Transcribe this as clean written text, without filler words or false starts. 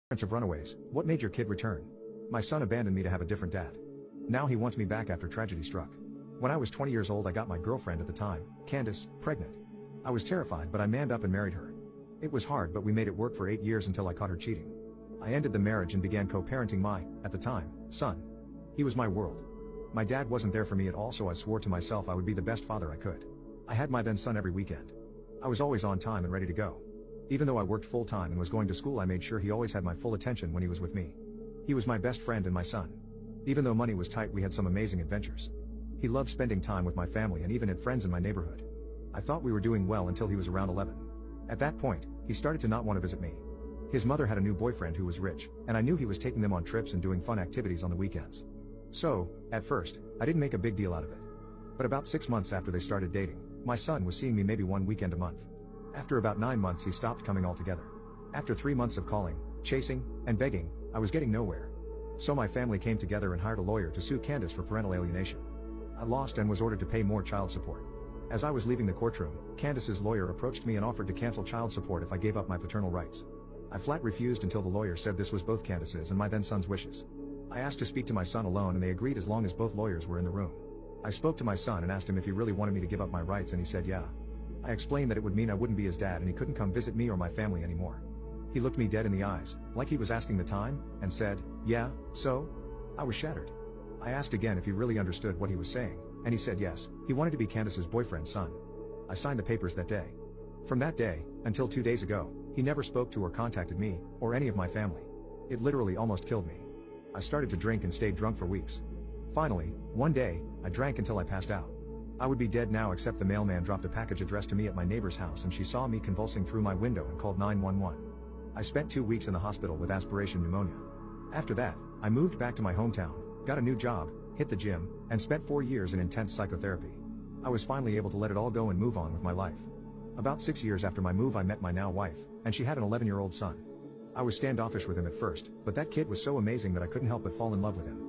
Parents of runaways, what made your kid return? My son abandoned me to have a different dad. Now he wants me back after tragedy struck. When I was 20 years old I got my girlfriend at the time, Candace, pregnant. I was terrified but I manned up and married her. It was hard but we made it work for 8 years until I caught her cheating. I ended the marriage and began co-parenting my, at the time, son. He was my world. My dad wasn't there for me at all, so I swore to myself I would be the best father I could. I had my then son every weekend. I was always on time and ready to go. Even though I worked full-time and was going to school, I made sure he always had my full attention when he was with me. He was my best friend and my son. Even though money was tight, we had some amazing adventures. He loved spending time with my family and even had friends in my neighborhood. I thought we were doing well until he was around 11. At that point, he started to not want to visit me. His mother had a new boyfriend who was rich, and I knew he was taking them on trips and doing fun activities on the weekends. So, at first, I didn't make a big deal out of it. But about 6 months after they started dating, my son was seeing me maybe one weekend a month. After about 9 months he stopped coming altogether. After 3 months of calling, chasing, and begging, I was getting nowhere. So my family came together and hired a lawyer to sue Candace for parental alienation. I lost and was ordered to pay more child support. As I was leaving the courtroom, Candace's lawyer approached me and offered to cancel child support if I gave up my paternal rights. I flat refused until the lawyer said this was both Candace's and my then son's wishes. I asked to speak to my son alone and they agreed as long as both lawyers were in the room. I spoke to my son and asked him if he really wanted me to give up my rights, and he said yeah. I explained that it would mean I wouldn't be his dad and he couldn't come visit me or my family anymore. He looked me dead in the eyes, like he was asking the time, and said, "Yeah, so?" I was shattered. I asked again if he really understood what he was saying, and he said yes, he wanted to be Candace's boyfriend's son. I signed the papers that day. From that day, until 2 days ago, he never spoke to or contacted me, or any of my family. It literally almost killed me. I started to drink and stayed drunk for weeks. Finally, one day, I drank until I passed out. I would be dead now except the mailman dropped a package addressed to me at my neighbor's house and she saw me convulsing through my window and called 911. I spent 2 weeks in the hospital with aspiration pneumonia. After that, I moved back to my hometown, got a new job, hit the gym, and spent 4 years in intense psychotherapy. I was finally able to let it all go and move on with my life. About 6 years after my move I met my now wife, and she had an 11-year-old son. I was standoffish with him at first, but that kid was so amazing that I couldn't help but fall in love with him.